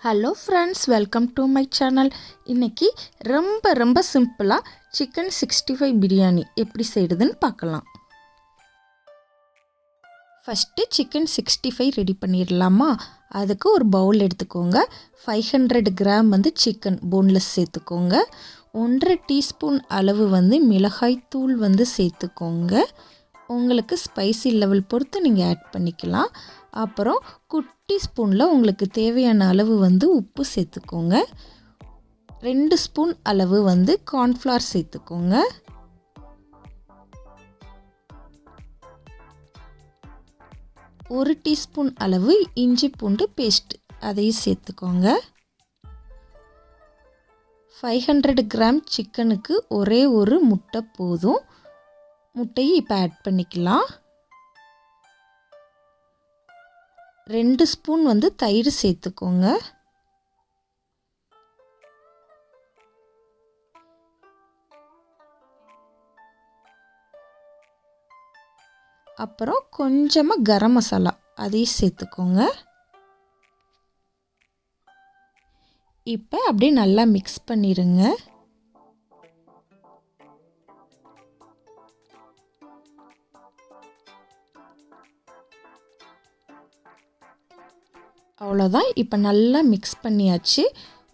Hello friends, welcome to my channel. இன்றைக்கி ரொம்ப சிம்பிளாக சிக்கன் 65 பிரியாணி எப்படி செய்கிறதுன்னு பார்க்கலாம். ஃபஸ்ட்டு சிக்கன் 65 ரெடி பண்ணிடலாமா? அதுக்கு ஒரு பவுல் எடுத்துக்கோங்க. 500 கிராம் சிக்கன் போன்லெஸ் சேர்த்துக்கோங்க. 1.5 டீஸ்பூன் அளவு மிளகாய் தூள் சேர்த்துக்கோங்க. உங்களுக்கு ஸ்பைசி லெவல் பொறுத்து நீங்கள் ஆட் பண்ணிக்கலாம். அப்புறம் குட்டி ஸ்பூனில் உங்களுக்கு தேவையான அளவு உப்பு சேர்த்துக்கோங்க. 2 ஸ்பூன் அளவு கார்ன்ஃப்ளவர் சேர்த்துக்கோங்க. ஒரு டீஸ்பூன் அளவு இஞ்சி பூண்டு பேஸ்ட் அதையும் சேர்த்துக்கோங்க. 500 கிராம் சிக்கனுக்கு ஒரே ஒரு முட்டை போதும். முட்டையை இப்போ ஆட் பண்ணிக்கலாம். 2 ஸ்பூன் தயிர் சேர்த்துக்கோங்க. அப்புறம் கொஞ்சமாக கரம் மசாலா அதையும் சேர்த்துக்கோங்க. இப்போ அப்படியே நல்லா மிக்ஸ் பண்ணிடுங்க. அவ்வளோதான். இப்போ நல்லா மிக்ஸ் பண்ணியாச்சு.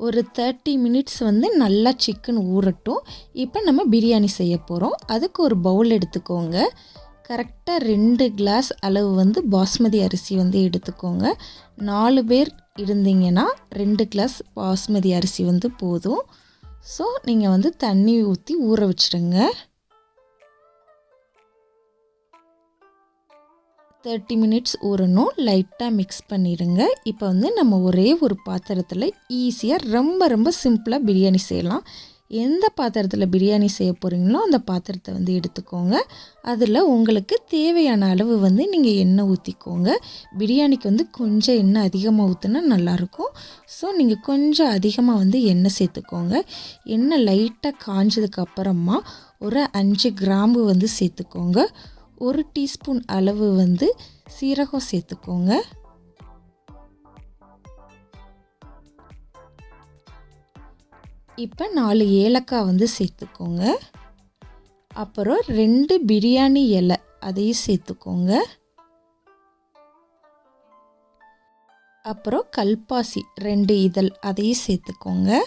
ஒரு 30 மினிட்ஸ் நல்லா சிக்கன் ஊறட்டும். இப்போ நம்ம பிரியாணி செய்ய போகிறோம். அதுக்கு ஒரு பவுல் எடுத்துக்கோங்க. கரெக்டாக 2 கிளாஸ் அளவு பாஸ்மதி அரிசி எடுத்துக்கோங்க. 4 பேர் இருந்தீங்கன்னா 2 கிளாஸ் பாஸ்மதி அரிசி போதும். ஸோ நீங்கள் தண்ணி ஊற்றி ஊற வச்சுடுங்க. 30 மினிட்ஸ் ஊறணும். லைட்டாக மிக்ஸ் பண்ணிடுங்க. இப்போ நம்ம ஒரே ஒரு பாத்திரத்தில் ஈஸியாக ரொம்ப சிம்பிளாக பிரியாணி செய்யலாம். எந்த பாத்திரத்தில் பிரியாணி செய்ய போகிறீங்களோ அந்த பாத்திரத்தை எடுத்துக்கோங்க. அதில் உங்களுக்கு தேவையான அளவு நீங்கள் எண்ணெய் ஊற்றிக்கோங்க. பிரியாணிக்கு கொஞ்சம் எண்ணெய் அதிகமாக ஊற்றினா நல்லாயிருக்கும். ஸோ நீங்கள் கொஞ்சம் அதிகமாக எண்ணெய் சேர்த்துக்கோங்க. எண்ணெய் லைட்டாக காஞ்சதுக்கப்புறமா ஒரு 5 கிராம்பு சேர்த்துக்கோங்க. 1 டீஸ்பூன் அளவு சீரகம் சேர்த்துக்கோங்க. இப்போ 4 ஏலக்காய் சேர்த்துக்கோங்க. அப்புறம் 2 பிரியாணி இலை அதையும் சேர்த்துக்கோங்க. அப்புறம் கல்பாசி 2 இதழ் அதையும் சேர்த்துக்கோங்க.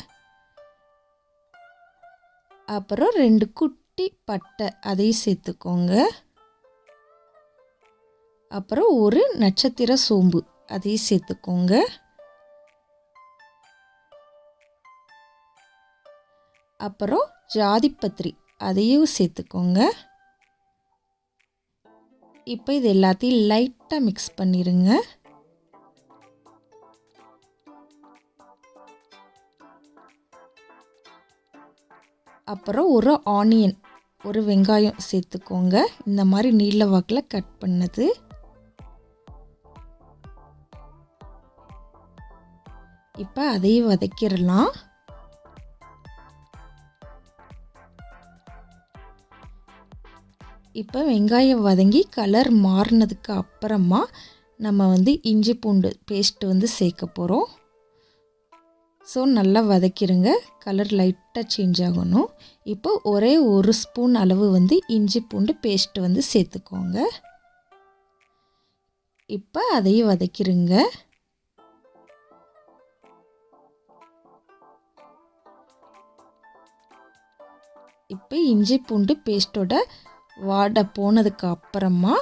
அப்புறம் 2 குட்டி பட்டை அதையும் சேர்த்துக்கோங்க. அப்புறம் ஒரு நட்சத்திர சோம்பு அதையும் சேர்த்துக்கோங்க. அப்புறம் ஜாதிப்பத்திரி அதையும் சேர்த்துக்கோங்க. இப்போ இது எல்லாத்தையும் லைட்டாக மிக்ஸ் பண்ணிடுங்க. அப்புறம் ஒரு ஆனியன், ஒரு வெங்காயம் சேர்த்துக்கோங்க. இந்த மாதிரி நீல வாக்கில் கட் பண்ணது. இப்போ அதையும் வதக்கிடலாம். இப்போ வெங்காயம் வதங்கி கலர் மாறினதுக்கு அப்புறமா நம்ம இஞ்சி பூண்டு பேஸ்ட்டு சேர்க்க போகிறோம். ஸோ நல்லா வதக்கிடுங்க. கலர் லைட்டாக சேஞ்ச் ஆகணும். இப்போ ஒரே ஒரு ஸ்பூன் அளவு இஞ்சி பூண்டு பேஸ்ட்டு சேர்த்துக்கோங்க. இப்போ அதையும் வதக்கிடுங்க. இப்போ இஞ்சி பூண்டு பேஸ்ட்டோட வாடை போனதுக்கு அப்புறமா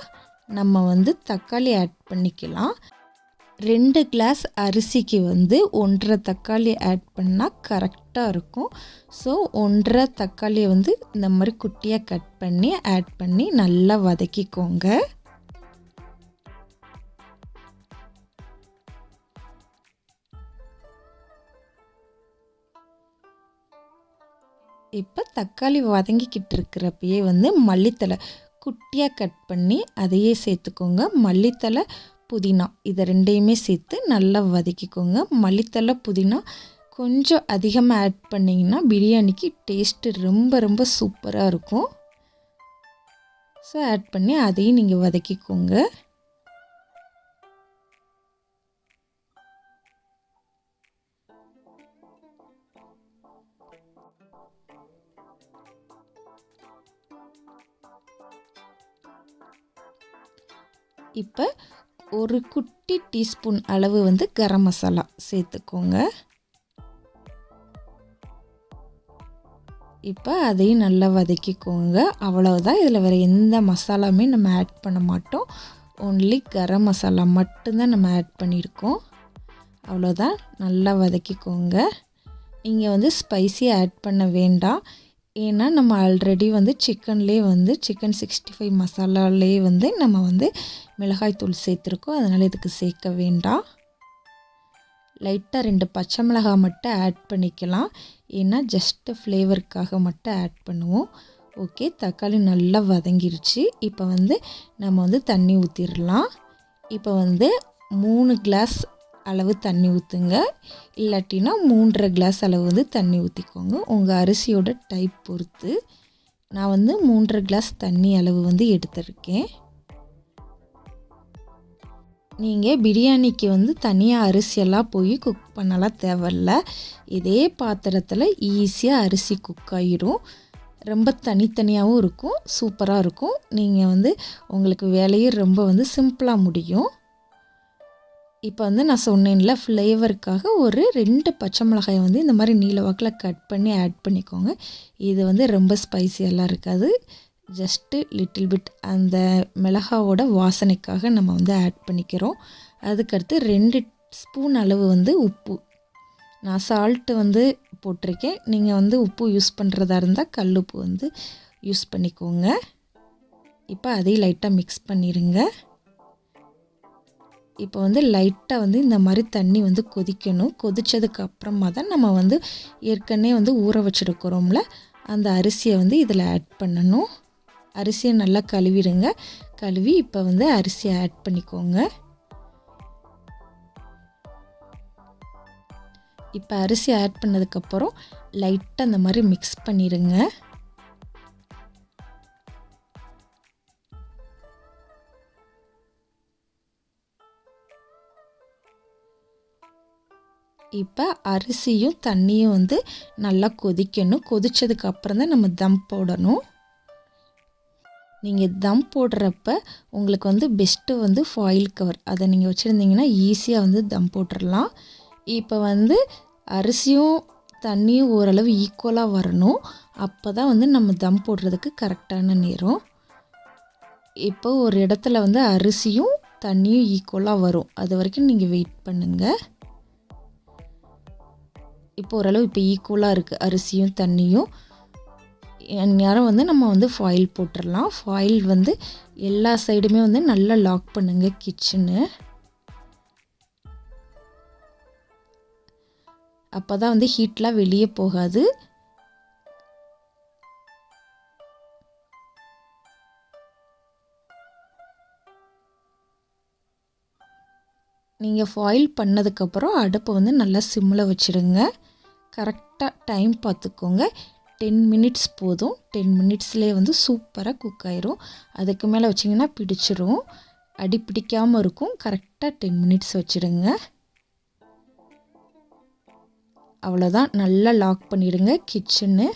நம்ம தக்காளி ஆட் பண்ணிக்கலாம். 2 கிளாஸ் அரிசிக்கு 1.5 தக்காளி ஆட் பண்ணால் கரெக்டாக இருக்கும். ஸோ 1.5 தக்காளியை இந்த மாதிரி குட்டியாக கட் பண்ணி ஆட் பண்ணி நல்லா வதக்கிக்கோங்க. இப்போ தக்காளி வதங்கிக்கிட்டு இருக்கிறப்பயே மல்லித்தலை குட்டியாக கட் பண்ணி அதையே சேர்த்துக்கோங்க. மல்லித்தலை புதினா இதை 2யுமே சேர்த்து நல்லா வதக்கிக்கோங்க. மல்லித்தலை புதினா கொஞ்சம் அதிகமாக ஆட் பண்ணிங்கன்னா பிரியாணிக்கு டேஸ்ட்டு ரொம்ப சூப்பராக இருக்கும். ஸோ ஆட் பண்ணி அதையும் நீங்கள் வதக்கிக்கோங்க. இப்போ ஒரு குட்டி டீஸ்பூன் அளவு வந்து கரம் மசாலா சேர்த்துக்கோங்க. இப்போ அதையும் நல்லா வதக்கிக்கோங்க. அவ்வளவுதான். இதில் வேறு எந்த மசாலாவுமே நம்ம ஆட் பண்ண மாட்டோம். ஒன்லி கரம் மசாலா மட்டும்தான் நம்ம ஆட் பண்ணியிருக்கோம். அவ்வளோதான். நல்லா வதக்கிக்கோங்க. இங்கே வந்து ஸ்பைசி ஆட் பண்ண வேண்டாம். ஏன்னா நம்ம ஆல்ரெடி வந்து சிக்கன்லேயே வந்து சிக்கன் 65 மசாலாலே வந்து நம்ம வந்து மிளகாய் தூள் சேர்த்துருக்கோம். அதனால் இதுக்கு சேர்க்க வேண்டாம். லைட்டாக 2 பச்சை மிளகாய் மட்டும் ஆட் பண்ணிக்கலாம். ஏன்னா ஜஸ்ட்டு ஃப்ளேவருக்காக மட்டும் ஆட் பண்ணுவோம். ஓகே, தக்காளி நல்லா வதங்கிருச்சு. இப்போ வந்து நம்ம வந்து தண்ணி ஊற்றிடலாம். இப்போ வந்து 3 கிளாஸ் அளவு தண்ணி ஊற்றுங்க. இல்லாட்டினா 3.5 கிளாஸ் அளவு வந்து தண்ணி ஊற்றிக்கோங்க. உங்கள் அரிசியோட டைப் பொறுத்து. நான் வந்து 3.5 கிளாஸ் தண்ணி அளவு வந்து எடுத்திருக்கேன். நீங்கள் பிரியாணிக்கு வந்து தனியாக அரிசியெல்லாம் போய் குக் பண்ணலாம் தேவையில்ல. இதே பாத்திரத்தில் ஈஸியாக அரிசி குக் ஆகிடும். ரொம்ப தனித்தனியாகவும் இருக்கும், சூப்பராக இருக்கும். நீங்கள் வந்து உங்களுக்கு வேலையும் ரொம்ப வந்து சிம்பிளாக முடியும். இப்போ வந்து நான் சொன்னேன்ல, ஃப்ளேவருக்காக ஒரு 2 பச்சை மிளகாயை வந்து இந்த மாதிரி நீல வாக்கில் கட் பண்ணி ஆட் பண்ணிக்கோங்க. இது வந்து ரொம்ப ஸ்பைசியெல்லாம் இருக்காது. ஜஸ்ட்டு லிட்டில் பிட் அந்த மிளகாவோட வாசனைக்காக நம்ம வந்து ஆட் பண்ணிக்கிறோம். அதுக்கடுத்து 2 ஸ்பூன் அளவு வந்து உப்பு. நான் சால்ட்டு வந்து போட்டிருக்கேன். நீங்கள் வந்து உப்பு யூஸ் பண்ணுறதா இருந்தால் கல் உப்பு வந்து யூஸ் பண்ணிக்கோங்க. இப்போ அதையும் லைட்டாக மிக்ஸ் பண்ணிடுங்க. இப்போ வந்து லைட்டாக வந்து இந்த மாதிரி தண்ணி வந்து கொதிக்கணும். கொதித்ததுக்கு அப்புறமா தான் நம்ம வந்து ஏற்கனவே வந்து ஊற வச்சுருக்கிறோம்ல, அந்த அரிசியை வந்து இதில் ஆட் பண்ணணும். அரிசியை நல்லா கழுவிடுங்க. கழுவி இப்போ வந்து அரிசியை ஆட் பண்ணிக்கோங்க. இப்போ அரிசி ஆட் பண்ணதுக்கப்புறம் லைட்டாக அந்த மாதிரி மிக்ஸ் பண்ணிடுங்க. இப்போ அரிசியும் தண்ணியும் வந்து நல்லா கொதிக்கணும். கொதித்ததுக்கு அப்புறம் தான் நம்ம தம் போடணும். நீங்கள் தம் போடுறப்ப உங்களுக்கு வந்து பெஸ்ட்டு வந்து ஃபாயில் கவர் அதை நீங்கள் வச்சுருந்தீங்கன்னா ஈஸியாக வந்து தம் போட்டுடலாம். இப்போ வந்து அரிசியும் தண்ணியும் ஓரளவு ஈக்குவலாக வரணும். அப்போ தான் வந்து நம்ம தம் போடுறதுக்கு கரெக்டான நேரம். இப்போ ஒரு இடத்துல வந்து அரிசியும் தண்ணியும் ஈக்குவலாக வரும். அது வரைக்கும் நீங்கள் வெயிட் பண்ணுங்கள். இப்போ ஓரளவு இப்போ ஈக்குவலாக இருக்குது அரிசியும் தண்ணியும். நேரம் வந்து நம்ம வந்து ஃபாயில் போட்டுடலாம். ஃபாயில் வந்து எல்லா சைடுமே வந்து நல்லா லாக் பண்ணுங்கள் கிச்சனு. அப்போ தான் வந்து ஹீட்லாம் வெளியே போகாது. நீங்கள் ஃபாயில் பண்ணதுக்கப்புறம் அடுப்பை வந்து நல்லா சிம்மில் வச்சுடுங்க. கரெக்டாக டைம் பார்த்துக்கோங்க. 10 மினிட்ஸ் போதும். 10 மினிட்ஸ்லேயே வந்து சூப்பராக குக் ஆயிரும். அதுக்கு மேலே வச்சிங்கன்னா பிடிச்சிரும், அடி பிடிக்காமல் இருக்கும். கரெக்டாக 10 மினிட்ஸ் வச்சுடுங்க. அவ்வளோதான். நல்லா லாக் பண்ணிவிடுங்க கிச்சனு.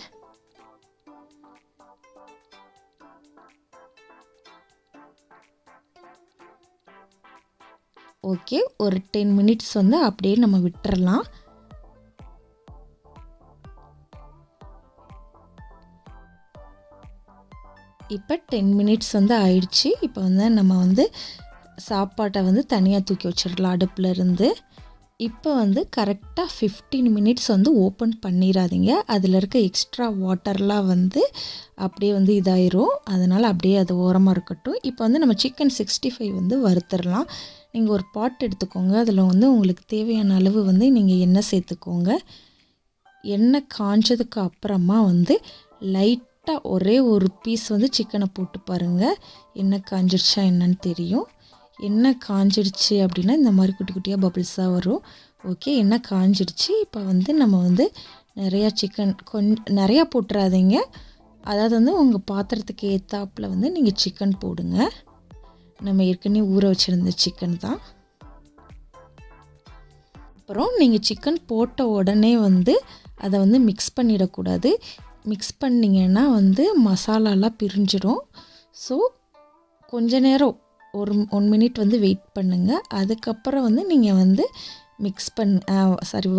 ஓகே, ஒரு 10 மினிட்ஸ் வந்து அப்படியே நம்ம விட்டுறலாம். இப்போ 10 மினிட்ஸ் வந்து ஆயிடுச்சு. இப்போ வந்து நம்ம வந்து சாப்பாட்டை வந்து தனியாக தூக்கி வச்சிடலாம் அடுப்பில் இருந்து. இப்போ வந்து கரெக்டாக 15 மினிட்ஸ் வந்து ஓப்பன் பண்ணிடாதீங்க. அதில் இருக்க எக்ஸ்ட்ரா வாட்டர்லாம் வந்து அப்படியே வந்து இதாயிரும். அதனால் அப்படியே அது ஓரமாக இருக்கட்டும். இப்போ வந்து நம்ம சிக்கன் 65 வந்து வறுத்துடலாம். நீங்கள் ஒரு பாட் எடுத்துக்கோங்க. அதில் வந்து உங்களுக்கு தேவையான அளவு வந்து நீங்கள் எண்ணெய் சேர்த்துக்கோங்க. எண்ணெய் காஞ்சதுக்கு அப்புறமா வந்து லைட்டாக ஒரே ஒரு பீஸ் வந்து சிக்கனை போட்டு பாருங்கள். எண்ணெய் காஞ்சிடுச்சா என்னன்னு தெரியும். எண்ணெய் காஞ்சிடுச்சு அப்படின்னா இந்த மாதிரி குட்டி குட்டியாக பபிள்ஸாக வரும். ஓகே, எண்ணெய் காஞ்சிடுச்சு. இப்போ வந்து நம்ம வந்து நிறையா சிக்கன் நிறையா போட்டுறாதீங்க. அதாவது வந்து உங்கள் பாத்திரத்துக்கு ஏற்றாப்பில் வந்து நீங்கள் சிக்கன் போடுங்க. நம்ம ஏற்கனவே ஊற வச்சுருந்த சிக்கன் தான். அப்புறம் நீங்கள் சிக்கன் போட்ட உடனே வந்து அதை வந்து மிக்ஸ் பண்ணிடக்கூடாது. மிக்ஸ் பண்ணிங்கன்னா வந்து மசாலாலாம் பிரிஞ்சிடும். ஸோ கொஞ்ச நேரம் ஒரு 1 மினிட் வந்து வெயிட் பண்ணுங்கள். அதுக்கப்புறம் வந்து நீங்கள் வந்து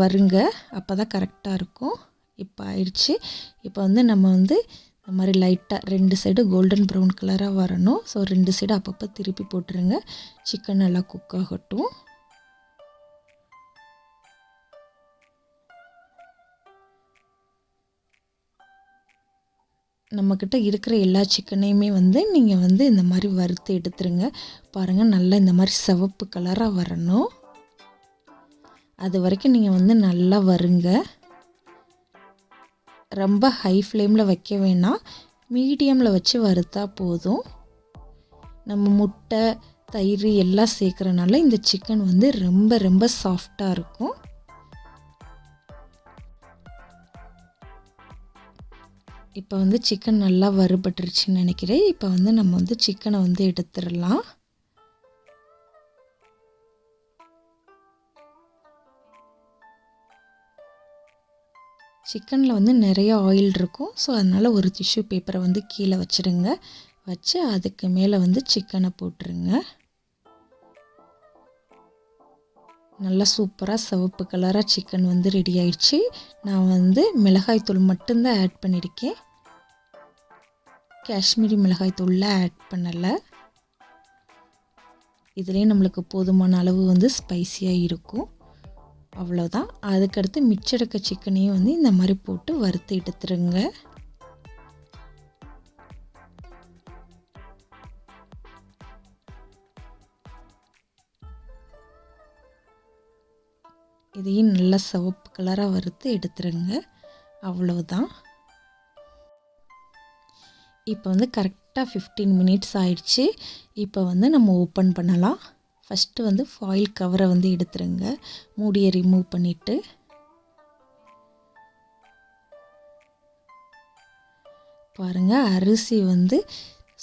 வருங்க. அப்போ தான் கரெக்டாக இருக்கும். இப்போ ஆயிடுச்சு. இப்போ வந்து நம்ம வந்து இந்த மாதிரி லைட்டாக 2 சைடு கோல்டன் ப்ரௌன் கலராக வரணும். ஸோ 2 சைடு அப்பப்போ திருப்பி போட்டுருங்க. சிக்கன் நல்லா குக் ஆகட்டும். நம்மக்கிட்ட இருக்கிற எல்லா சிக்கனையுமே வந்து நீங்கள் வந்து இந்த மாதிரி வறுத்து எடுத்துருங்க. பாருங்கள், நல்லா இந்த மாதிரி சிவப்பு கலராக வரணும். அது வரைக்கும் நீங்கள் வந்து நல்லா வருங்க. ரொம்ப ஹை ஃப்ளேமில் வைக்க வேணாம், மீடியமில் வச்சு வறுத்தா போதும். நம்ம முட்டை, தயிர் எல்லாம் சேர்க்குறனால இந்த சிக்கன் வந்து ரொம்ப ரொம்ப சாஃப்டாக இருக்கும். இப்போ வந்து சிக்கன் நல்லா வறுபட்டுருச்சுன்னு நினைக்கிறேன். இப்போ வந்து நம்ம வந்து சிக்கனை வந்து எடுத்துடலாம். சிக்கனில் வந்து நிறைய ஆயில் இருக்கும். ஸோ அதனால் ஒரு டிஷ்யூ பேப்பரை வந்து கீழே வச்சுடுங்க. வச்சு அதுக்கு மேலே வந்து சிக்கனை போட்டுருங்க. நல்லா சூப்பராக சிவப்பு கலராக சிக்கன் வந்து ரெடி ஆயிடுச்சு. நான் வந்து மிளகாய்த்தூள் மட்டும்தான் ஆட் பண்ணியிருக்கேன். காஷ்மீரி மிளகாய்த்தூள்லாம் ஆட் பண்ணலை. இதுலேயே நம்மளுக்கு போதுமான அளவு வந்து ஸ்பைசியாக இருக்கும். அவ்வளோதான். அதுக்கடுத்து மிச்சம் இருக்க சிக்கனையும் வந்து இந்த மாதிரி போட்டு வறுத்து எடுத்துருங்க. இதையும் நல்லா சிவப்பு கலராக வறுத்து எடுத்துருங்க. அவ்வளோதான். இப்போ வந்து கரெக்டாக 15 மினிட்ஸ் ஆயிடுச்சு. இப்போ வந்து நம்ம ஓப்பன் பண்ணலாம். ஃபஸ்ட்டு வந்து ஃபாயில் கவரை வந்து எடுத்துருங்க. மூடியை ரிமூவ் பண்ணிவிட்டு பாருங்கள், அரிசி வந்து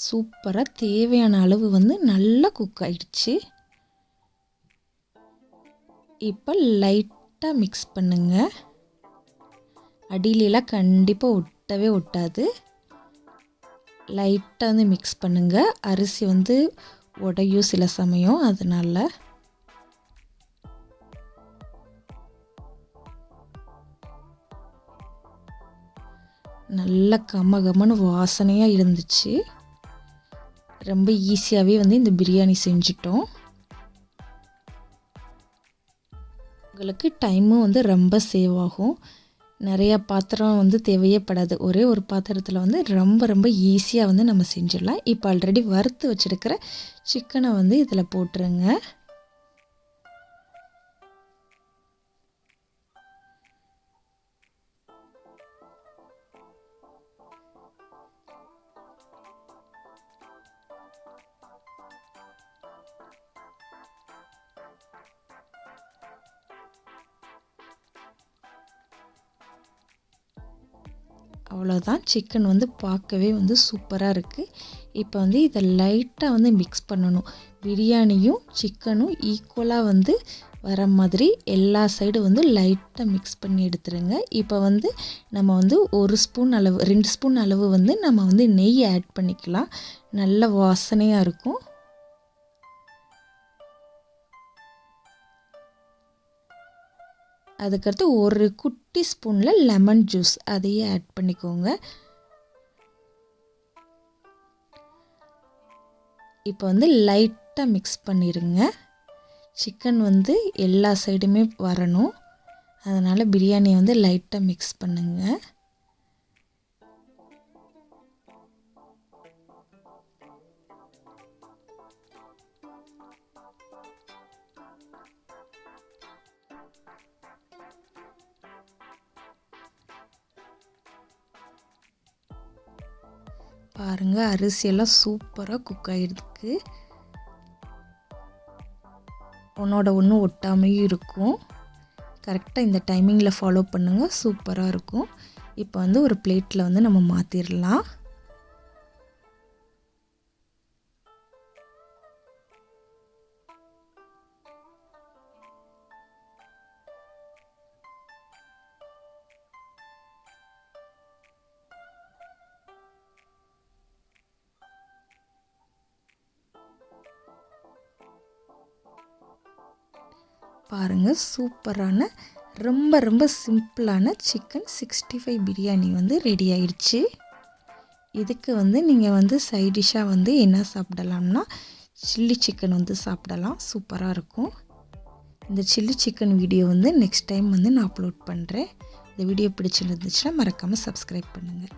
சூப்பராக தேவையான அளவு வந்து நல்லா குக் ஆயிடுச்சு. இப்போ லைட்டாக மிக்ஸ் பண்ணுங்க. அடியிலலாம் கண்டிப்பாக ஒட்டவே ஒட்டாது. லைட்டாக வந்து மிக்ஸ் பண்ணுங்கள். அரிசி வந்து உடையும் சில சமயம், அதனால் நல்ல கமகமன்னு வாசனையாக இருந்துச்சு. ரொம்ப ஈஸியாகவே வந்து இந்த பிரியாணி செஞ்சிட்டோம். உங்களுக்கு டைமும் வந்து ரொம்ப சேவ் ஆகும். நிறையா பாத்திரம் வந்து தேவையேப்படாது. ஒரே ஒரு பாத்திரத்தில் வந்து ரொம்ப ரொம்ப ஈஸியாக வந்து நம்ம செஞ்சிடலாம். இப்போ ஆல்ரெடி வறுத்து வச்சுருக்கிற சிக்கனை வந்து இதில் போட்டுருங்க. அவ்வளோதான். சிக்கன் வந்து பார்க்கவே வந்து சூப்பராக இருக்குது. இப்போ வந்து இதை லைட்டாக வந்து மிக்ஸ் பண்ணணும். பிரியாணியும் சிக்கனும் ஈக்குவலாக வந்து வர மாதிரி எல்லா சைடும் வந்து லைட்டாக மிக்ஸ் பண்ணி எடுத்துருங்க. இப்போ வந்து நம்ம வந்து 1 ஸ்பூன் அளவு 2 ஸ்பூன் அளவு வந்து நம்ம வந்து நெய் ஆட் பண்ணிக்கலாம். நல்ல வாசனையாக இருக்கும். அதுக்கடுத்து ஒரு குட்டி ஸ்பூனில் லெமன் ஜூஸ் அதையே ஆட் பண்ணிக்கோங்க. இப்போ வந்து லைட்டாக மிக்ஸ் பண்ணிடுங்க. சிக்கன் வந்து எல்லா சைடுமே வரணும். அதனால் பிரியாணியை வந்து லைட்டாக மிக்ஸ் பண்ணுங்கள். பாருங்கள், அரிசியெல்லாம் சூப்பராக குக் ஆகிருக்கு. ஒன்றோட ஒன்று ஒட்டாமையும் இருக்கும். கரெக்டாக இந்த டைமிங்கில் ஃபாலோ பண்ணுங்கள், சூப்பராக இருக்கும். இப்போ வந்து ஒரு பிளேட்டில் வந்து நம்ம மாற்றிடலாம். பாருங்கள், சூப்பரான ரொம்ப ரொம்ப சிம்பிளான சிக்கன் 65 பிரியாணி வந்து ரெடி ஆயிடுச்சு. இதுக்கு வந்து நீங்கள் வந்து சைட் டிஷ்ஷாக வந்து என்ன சாப்பிடலாம்னா சில்லி சிக்கன் வந்து சாப்பிடலாம். சூப்பராக இருக்கும். இந்த சில்லி சிக்கன் வீடியோ வந்து நெக்ஸ்ட் டைம் வந்து நான் அப்லோட் பண்ணுறேன். இந்த வீடியோ பிடிச்சிருந்துச்சுன்னா மறக்காமல் சப்ஸ்கிரைப் பண்ணுங்கள்.